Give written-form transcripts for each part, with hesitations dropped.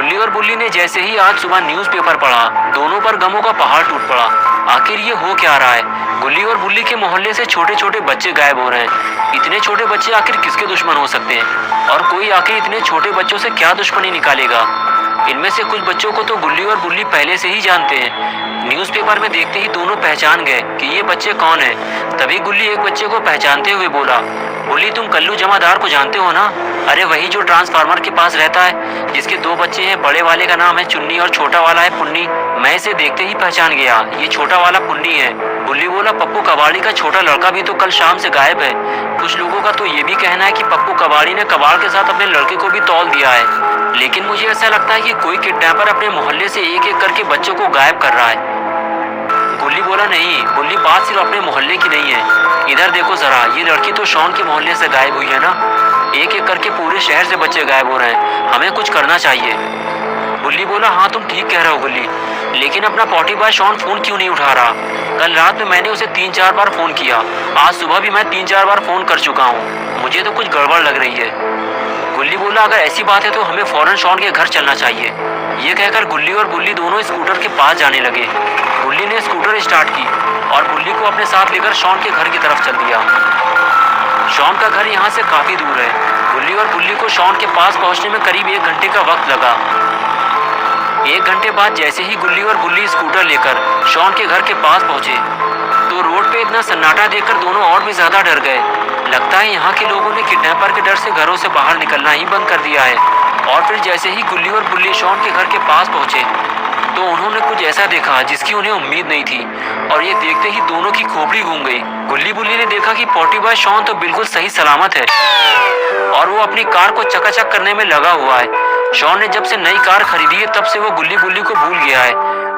गुल्ली और बुल्ली ने जैसे ही आज सुबह न्यूज़पेपर पढ़ा, दोनों पर गमों का पहाड़ टूट पड़ा। आखिर ये हो क्या रहा है? गुल्ली और बुल्ली के मोहल्ले से छोटे छोटे बच्चे गायब हो रहे हैं। इतने छोटे बच्चे आखिर किसके दुश्मन हो सकते हैं? और कोई आखिर इतने छोटे बच्चों से क्या दुश्मनी निकालेगा? इनमें से कुछ बच्चों को तो गुल्ली और बुल्ली पहले से ही जानते हैं। न्यूज़पेपर में देखते ही दोनों पहचान गए कि ये बच्चे कौन हैं। तभी गुल्ली एक बच्चे को पहचानते हुए बोला, बुल्ली तुम कल्लू जमादार को जानते हो ना? अरे वही जो ट्रांसफार्मर के पास रहता है, जिसके दो बच्चे हैं, बड़े वाले का नाम है चुन्नी और छोटा वाला है पुन्नी। मैं इसे देखते ही पहचान गया, ये छोटा वाला पुन्नी है। बुल्ली बोला, पप्पू कबाड़ी का छोटा लड़का भी तो कल शाम से गायब है। कुछ लोगों का तो ये भी कहना है कि पप्पू कबाड़ी ने कबाड़ के साथ अपने लड़के को भी तौल दिया है। लेकिन मुझे ऐसा लगता है कि कोई किडनैपर अपने मोहल्ले से एक एक करके बच्चों को गायब कर रहा है। गुल्ली बोला, नहीं बुल्ली, बात सिर्फ अपने मोहल्ले की नहीं है। इधर देखो जरा, ये लड़की तो शॉन के मोहल्ले से गायब हुई है ना। एक एक करके पूरे शहर से बच्चे गायब हो रहे हैं, हमें कुछ करना चाहिए। बुल्ली बोला, हाँ तुम ठीक कह रहे हो गुल्ली, लेकिन अपना पॉटी बॉय शॉन फोन क्यों नहीं उठा रहा? कल रात में मैंने उसे 3-4 बार फोन किया, आज सुबह भी मैं 3-4 बार फोन कर चुका हूँ। मुझे तो कुछ गड़बड़ लग रही है। गुल्ली बोला, अगर ऐसी बात है तो हमें फौरन शॉन के घर चलना चाहिए। ये कहकर गुल्ली और बुल्ली दोनों स्कूटर के पास जाने लगे। गुल्ली ने स्कूटर स्टार्ट की और बुल्ली को अपने साथ लेकर शॉन के घर की तरफ चल दिया। शॉन का घर यहाँ से काफी दूर है। गुल्ली और बुल्ली को शॉन के पास पहुँचने में करीब 1 घंटे का वक्त लगा। 1 घंटे बाद जैसे ही गुल्ली और बुल्ली स्कूटर लेकर शॉन के घर के पास पहुंचे तो रोड पे इतना सन्नाटा देखकर दोनों और भी ज्यादा डर गए। लगता है यहाँ के लोगों ने किडनैपर के डर से घरों से बाहर निकलना ही बंद कर दिया है। और फिर जैसे ही गुल्ली और बुल्ली शॉन के घर के पास पहुंचे तो उन्होंने कुछ ऐसा देखा जिसकी उन्हें उम्मीद नहीं थी, और ये देखते ही दोनों की खोपड़ी घूम गई। गुल्ली बुल्ली ने देखा कि पॉटी बॉय शॉन तो बिल्कुल सही सलामत है और वो अपनी कार को चकाचक करने में लगा हुआ है। शॉन ने जब से नई कार खरीदी है तब से वो गुल्ली बुल्ली को भूल गया है,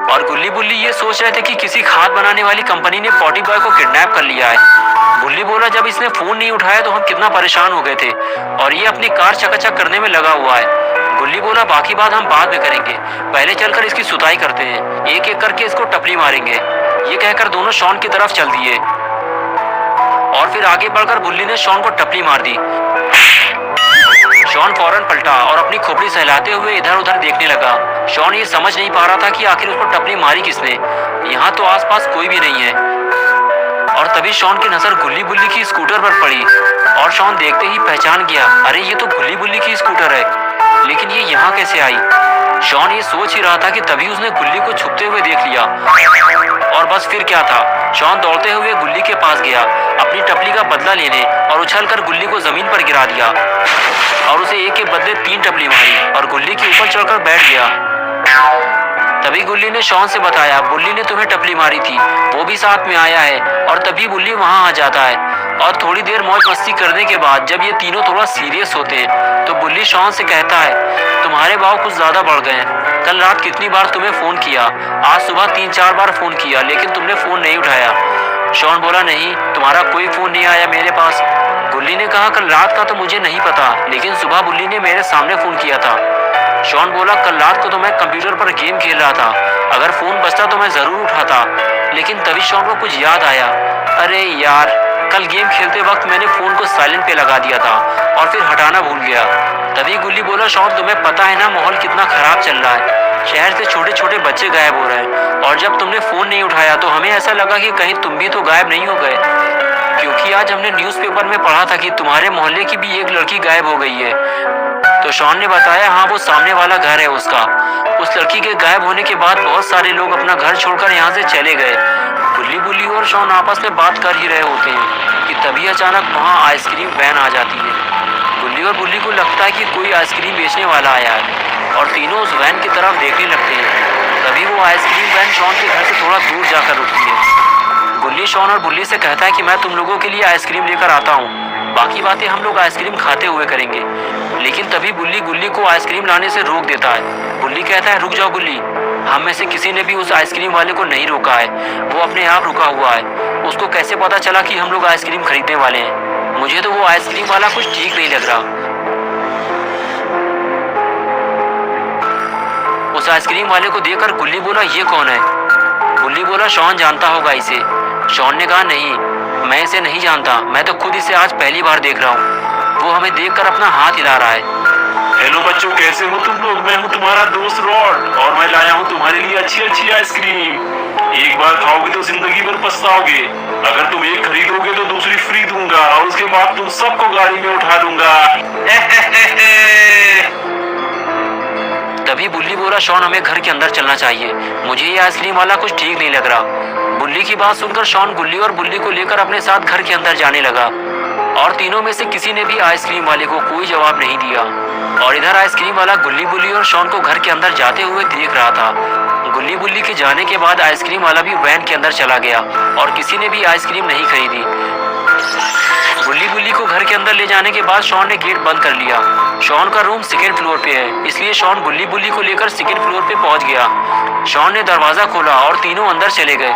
और गुल्ली बुल्ली ये सोच रहे थे कि किसी खाद बनाने वाली कंपनी ने पॉटी बॉय को किडनैप कर लिया है। बुल्ली बोला, जब इसने फोन नहीं उठाया तो हम कितना परेशान हो गए थे, और ये अपनी कार चकाचक करने में लगा हुआ है। गुल्ली बोला, बाकी बात हम बाद में करेंगे, पहले चलकर इसकी सुताई करते हैं, एक एक करके इसको टपली मारेंगे। ये कहकर दोनों शॉन की तरफ चल दिए और फिर आगे बढ़कर बुल्ली ने शॉन को टपली मार दी। शॉन फौरन पलटा और अपनी खोपड़ी सहलाते हुए इधर उधर देखने लगा। शॉन ये समझ नहीं पा रहा था कि आखिर उसको टपली मारी किसने। यहाँ तो आसपास कोई भी नहीं है। और तभी शॉन की नजर गुल्ली बुल्ली की स्कूटर पर पड़ी और शॉन देखते ही पहचान गया, अरे ये तो गुल्ली बुल्ली की स्कूटर है, लेकिन ये यहाँ कैसे आई? शॉन ये सोच ही रहा था कि तभी उसने गुल्ली को छुपते हुए देख लिया, और बस फिर क्या था, शॉन दौड़ते हुए गुल्ली के पास गया अपनी टपली का बदला लेने, और उछलकर गुल्ली को जमीन पर गिरा दिया और उसे एक के बदले 3 टपली मारी और गुल्ली के ऊपर चढ़कर बैठ गया। तभी गुल्ली ने शॉन से बताया, बुल्ली ने तुम्हें टपली मारी थी, वो भी साथ में आया है। और तभी बुल्ली वहां आ जाता है, और थोड़ी देर मौज मस्ती करने के बाद जब ये तीनों थोड़ा सीरियस होते हैं तो बुल्ली शॉन से कहता है, तुम्हारे भाव कुछ ज्यादा बढ़ गए हैं। कल रात कितनी बार तुम्हें फोन किया, आज सुबह 3-4 बार फोन किया, लेकिन तुमने फोन नहीं उठाया। शॉन बोला, नहीं, तुम्हारा कोई फोन नहीं आया मेरे पास। बुल्ली ने कहा, कल रात का तो मुझे नहीं पता, लेकिन सुबह बुल्ली ने मेरे सामने फोन किया था। शॉन बोला, कल रात को तो मैं कंप्यूटर पर गेम खेल रहा था, अगर फोन बजता तो मैं जरूर उठाता। लेकिन तभी शॉन को कुछ याद आया, अरे यार, कल गेम खेलते वक्त मैंने फोन को साइलेंट पे लगा दिया था और फिर हटाना भूल गया। तभी गुल्ली बोला, शॉन तुम्हें पता है ना माहौल कितना खराब चल रहा है, शहर से छोटे छोटे बच्चे गायब हो रहे हैं, और जब तुमने फोन नहीं उठाया तो हमें ऐसा लगा कि कहीं तुम भी तो गायब नहीं हो गए, क्योंकि आज हमने न्यूज़पेपर में पढ़ा था कि तुम्हारे मोहल्ले की भी एक लड़की गायब हो गई है। तो शॉन ने बताया, हाँ वो सामने वाला घर है उसका। उस लड़की के गायब होने के बाद बहुत सारे लोग अपना घर छोड़कर यहाँ से चले गए। गुल्ली बुल्ली और शॉन आपस में बात कर ही रहे होते हैं कि तभी अचानक वहाँ आइसक्रीम वैन आ जाती है। गुल्ली और बुल्ली को लगता है कि कोई आइसक्रीम बेचने वाला आया है, और तीनों उस वैन की तरफ देखने लगते हैं। तभी वो आइसक्रीम वैन शॉन के घर से थोड़ा दूर जाकर रुकती है। गुल्ली शॉन और बुल्ली से कहता है कि मैं तुम लोगों के लिए आइसक्रीम लेकर आता हूँ, बाकी बातें हम लोग आइसक्रीम खाते हुए करेंगे। लेकिन तभी बुल्ली गुल्ली को आइसक्रीम लाने से रोक देता है। बुल्ली कहता है, रुक जाओ गुल्ली, हम में से किसी ने भी उस आइसक्रीम वाले को नहीं रोका है, वो अपने आप रुका हुआ है। उसको कैसे पता चला कि हम लोग आइसक्रीम खरीदने वाले हैं? मुझे तो वो आइसक्रीम वाला कुछ ठीक नहीं लग रहा। उस आइसक्रीम वाले को देखकर गुल्ली बोला, ये कौन है? बुल्ली बोला, शॉन जानता होगा इसे। शॉन ने कहा, नहीं, मैं इसे नहीं जानता, मैं तो खुद इसे आज पहली बार देख रहा हूँ। वो हमें देखकर अपना हाथ हिला रहा है। हेलो बच्चों, कैसे हो तुम लोग? मैं हूँ तुम्हारा दोस्त रॉड और मैं लाया हूँ तुम्हारे लिए अच्छी अच्छी आइसक्रीम। एक बार खाओगे तो जिंदगी भर पछताओगे। अगर तुम एक खरीदोगे तो दूसरी फ्री दूंगा और उसके बाद तुम सबको गाड़ी में उठा दूंगा। तभी बुल्ली बोला, शॉन हमें घर के अंदर चलना चाहिए, मुझे ये आइसक्रीम वाला कुछ ठीक नहीं लग रहा। बुल्ली की बात सुनकर शॉन गुल्ली और बुल्ली को लेकर अपने साथ घर के अंदर जाने लगा और तीनों में से किसी ने भी आइसक्रीम वाले को कोई जवाब नहीं दिया। और इधर आइसक्रीम वाला गुल्ली बुल्ली और शॉन को घर के अंदर जाते हुए देख रहा था। गुल्ली बुल्ली के जाने के बाद आइसक्रीम वाला भी वैन के अंदर चला गया और किसी ने भी आइसक्रीम नहीं खरीदी। गुल्ली बुल्ली को घर के अंदर ले जाने के बाद शॉन ने गेट बंद कर लिया। शॉन का रूम सेकेंड फ्लोर पे है, इसलिए शॉन गुल्ली बुल्ली को लेकर सेकेंड फ्लोर पे पहुंच गया। शॉन ने दरवाजा खोला और तीनों अंदर चले गए।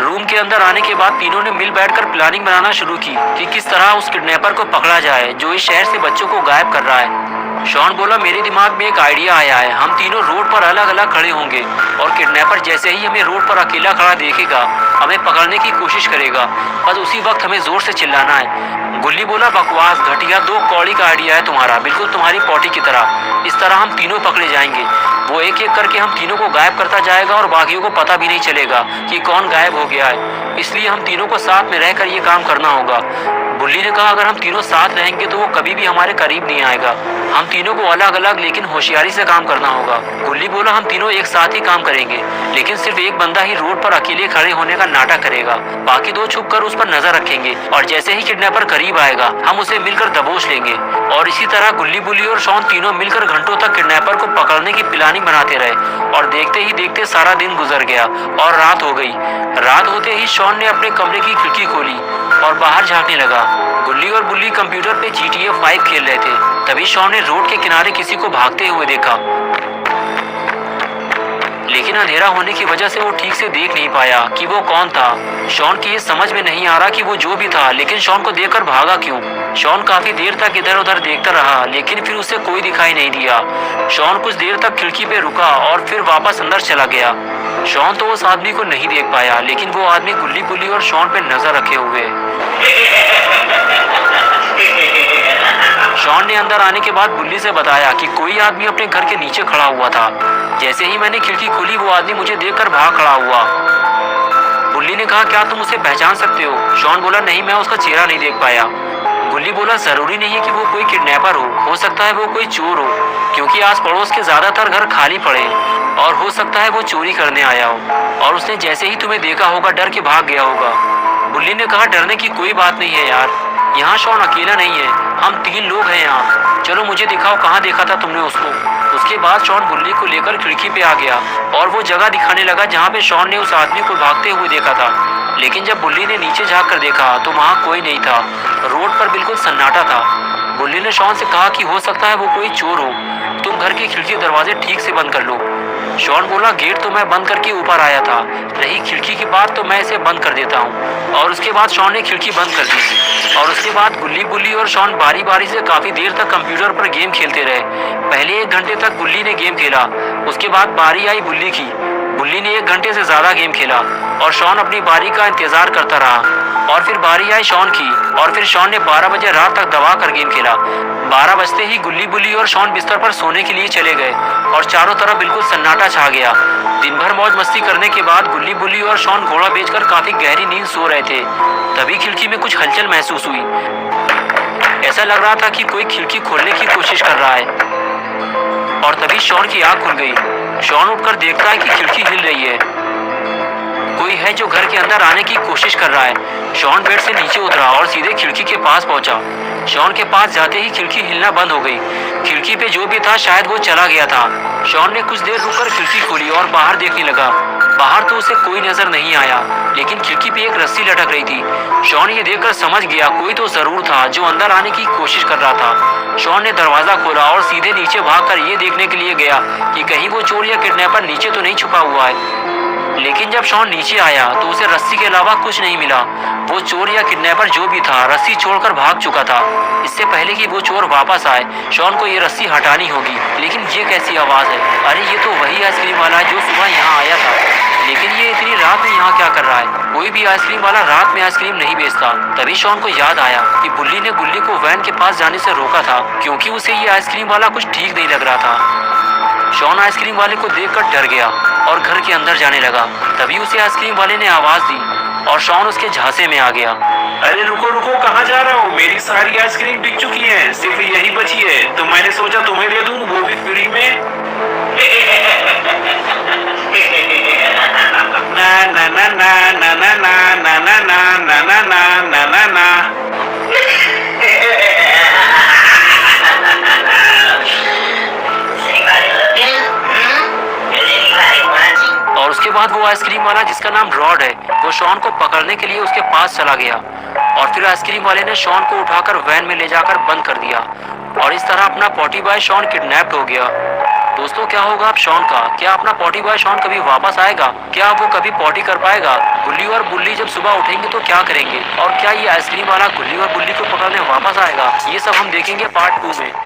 रूम के अंदर आने के बाद तीनों ने मिल बैठकर प्लानिंग बनाना शुरू की कि किस तरह उस किडनैपर को पकड़ा जाए जो इस शहर से बच्चों को गायब कर रहा है। शॉन बोला, मेरे दिमाग में एक आइडिया आया है, हम तीनों रोड पर अलग अलग खड़े होंगे और किडनैपर जैसे ही हमें रोड पर अकेला खड़ा देखेगा हमें पकड़ने की कोशिश करेगा, बस उसी वक्त हमें जोर से चिल्लाना है। गुल्ली बोला, बकवास, घटिया, दो कौड़ी का आइडिया है तुम्हारा, बिल्कुल तुम्हारी पॉटी की तरह। इस तरह हम तीनों पकड़े जाएंगे, वो एक एक करके हम तीनों को गायब करता जाएगा और बाकियों को पता भी नहीं चलेगा कि कौन गायब हो गया है, इसलिए हम तीनों को साथ में रहकर ये काम करना होगा। बुल्ली ने कहा, अगर हम तीनों साथ रहेंगे तो वो कभी भी हमारे करीब नहीं आएगा, हम तीनों को अलग अलग लेकिन होशियारी से काम करना होगा। गुल्ली बोला, हम तीनों एक साथ ही काम करेंगे, लेकिन सिर्फ एक बंदा ही रोड पर अकेले खड़े होने का नाटक करेगा, बाकी दो छुपकर उस पर नजर रखेंगे और जैसे ही किडनैपर करीब आएगा हम उसे मिलकर दबोच लेंगे। और इसी तरह गुल्ली बुल्ली और शॉन तीनों मिलकर घंटों तक किडनैपर को पकड़ने की प्लानिंग बनाते रहे और देखते ही देखते सारा दिन गुजर गया और रात हो गई। रात होते ही शॉन ने अपने कमरे की खिड़की खोली और बाहर झांकने लगा। गुल्ली और बुल्ली कंप्यूटर पे GTA 5 खेल रहे थे। तभी शॉन ने रोड के किनारे किसी को भागते हुए देखा, लेकिन अंधेरा होने की वजह से वो ठीक से देख नहीं पाया कि वो कौन था। शॉन की ये समझ में नहीं आ रहा कि वो जो भी था, लेकिन शॉन को देखकर भागा क्यों। शॉन काफी देर तक इधर उधर देखता रहा, लेकिन फिर उसे कोई दिखाई नहीं दिया। शॉन कुछ देर तक खिड़की पे रुका और फिर वापस अंदर चला गया। शॉन तो उस आदमी को नहीं देख पाया, लेकिन वो आदमी गुल्ली बुल्ली और शॉन पे नजर रखे हुए। शॉन ने अंदर आने के बाद बुल्ली से बताया कि कोई आदमी अपने घर के नीचे खड़ा हुआ था। जैसे ही मैंने खिड़की खोली वो आदमी मुझे देखकर भाग खड़ा हुआ। बुल्ली ने कहा, क्या तुम उसे पहचान सकते हो? शॉन बोला, नहीं, मैं उसका चेहरा नहीं देख पाया। गुल्ली बोला, जरूरी नहीं है कि वो कोई किडनैपर हो सकता है वो कोई चोर हो, क्योंकि आस पड़ोस के ज्यादातर घर खाली पड़े और हो सकता है वो चोरी करने आया हो और उसने जैसे ही तुम्हें देखा होगा डर के भाग गया होगा। बुल्ली ने कहा, डरने की कोई बात नहीं है यार, यहाँ शॉन अकेला नहीं है, हम 3 लोग हैं यहाँ, चलो मुझे दिखाओ कहाँ देखा था तुमने उसको। उसके बाद शॉन बुल्ली को लेकर खिड़की पे आ गया और वो जगह दिखाने लगा जहाँ पे शॉन ने उस आदमी को भागते हुए देखा था। लेकिन जब बुल्ली ने नीचे झाँक कर देखा तो वहाँ कोई नहीं था, रोड पर बिल्कुल सन्नाटा था। बुल्ली ने शॉन से कहा कि हो सकता है वो कोई चोर हो, तुम घर की खिड़की दरवाजे ठीक से बंद कर लो। शॉन बोला, गेट तो मैं बंद करके ऊपर आया था, रही खिड़की की बात तो मैं इसे बंद कर देता हूँ। और उसके बाद शॉन ने खिड़की बंद कर दी और उसके बाद गुल्ली बुल्ली और शॉन बारी बारी से काफी देर तक कंप्यूटर पर गेम खेलते रहे। पहले 1 घंटे तक गुल्ली ने गेम खेला, उसके बाद बारी आई बुल्ली की। बुल्ली ने 1 घंटे से ज्यादा गेम खेला और शॉन अपनी बारी का इंतजार करता रहा। और फिर बारी आई शॉन की और फिर शॉन ने 12 बजे रात तक दबा कर गेम खेला। 12 बजते ही गुल्ली बुल्ली और शॉन बिस्तर पर सोने के लिए चले गए और चारों तरफ बिल्कुल सन्नाटा छा गया। दिन भर मौज मस्ती करने के बाद गुल्ली बुल्ली और शॉन घोड़ा बेचकर काफी गहरी नींद सो रहे थे। तभी खिड़की में कुछ हलचल महसूस हुई, ऐसा लग रहा था कि कोई खिड़की खोलने की कोशिश कर रहा है। और तभी शॉन की आंख खुल गई। शॉन उठकर देखता है कि खिड़की हिल रही है, कोई है जो घर के अंदर आने की कोशिश कर रहा है। शॉन बेड से नीचे उतरा और सीधे खिड़की के पास पहुंचा। शॉन के पास जाते ही खिड़की हिलना बंद हो गई। खिड़की पे जो भी था शायद वो चला गया था। शॉन ने कुछ देर रुककर खिड़की खोली और बाहर देखने लगा। बाहर तो उसे कोई नजर नहीं आया, लेकिन खिड़की पे एक रस्सी लटक रही थी। शॉन ये देखकर समझ गया कोई तो जरूर था जो अंदर आने की कोशिश कर रहा था। शॉन ने दरवाजा खोला और सीधे नीचे भागकर ये देखने के लिए गया कि कहीं वो चोर या किडनैपर नीचे तो नहीं छुपा हुआ है। लेकिन जब शॉन नीचे आया तो उसे रस्सी के अलावा कुछ नहीं मिला। वो चोर या किडनैपर जो भी था रस्सी छोड़कर भाग चुका था। इससे पहले कि वो चोर वापस आए शॉन को ये रस्सी हटानी होगी। लेकिन ये कैसी आवाज है? अरे ये तो वही आइसक्रीम वाला है जो सुबह यहाँ आया था, लेकिन ये इतनी रात में यहाँ क्या कर रहा है? कोई भी आइसक्रीम वाला रात में आइसक्रीम नहीं बेचता। तभी शॉन को याद आया कि बुल्ली ने गुल्ली को वैन के पास जाने से रोका था, क्योंकि उसे ये आइसक्रीम वाला कुछ ठीक नहीं लग रहा था। शॉन आइसक्रीम वाले को देखकर डर गया और घर के अंदर जाने लगा। तभी उसे आइसक्रीम वाले ने आवाज दी और शॉन उसके झांसे में आ गया। अरे रुको रुको, कहाँ जा रहा हो? मेरी सारी आइसक्रीम बिक चुकी है, सिर्फ यही बची है, तो मैंने सोचा तुम्हें दे दूं, वो भी फ्री में। ना ना ना ना ना ना ना ना ना ना ना ना ना ना ना ना। और उसके बाद वो आइसक्रीम वाला जिसका नाम रॉड है, वो शॉन को पकड़ने के लिए उसके पास चला गया और फिर आइसक्रीम वाले ने शॉन को उठाकर वैन में ले जाकर बंद कर दिया और इस तरह अपना पॉटी बॉय शॉन किडनैप्ड हो गया। दोस्तों, क्या होगा अब शॉन का? क्या अपना पॉटी बॉय शॉन कभी वापस आएगा? क्या वो कभी पॉटी कर पाएगा? गुल्ली और बुल्ली जब सुबह उठेंगे तो क्या करेंगे? और क्या ये आइसक्रीम वाला गुल्ली और बुल्ली को पकड़ने वापस आएगा? ये सब हम देखेंगे पार्ट 2 में।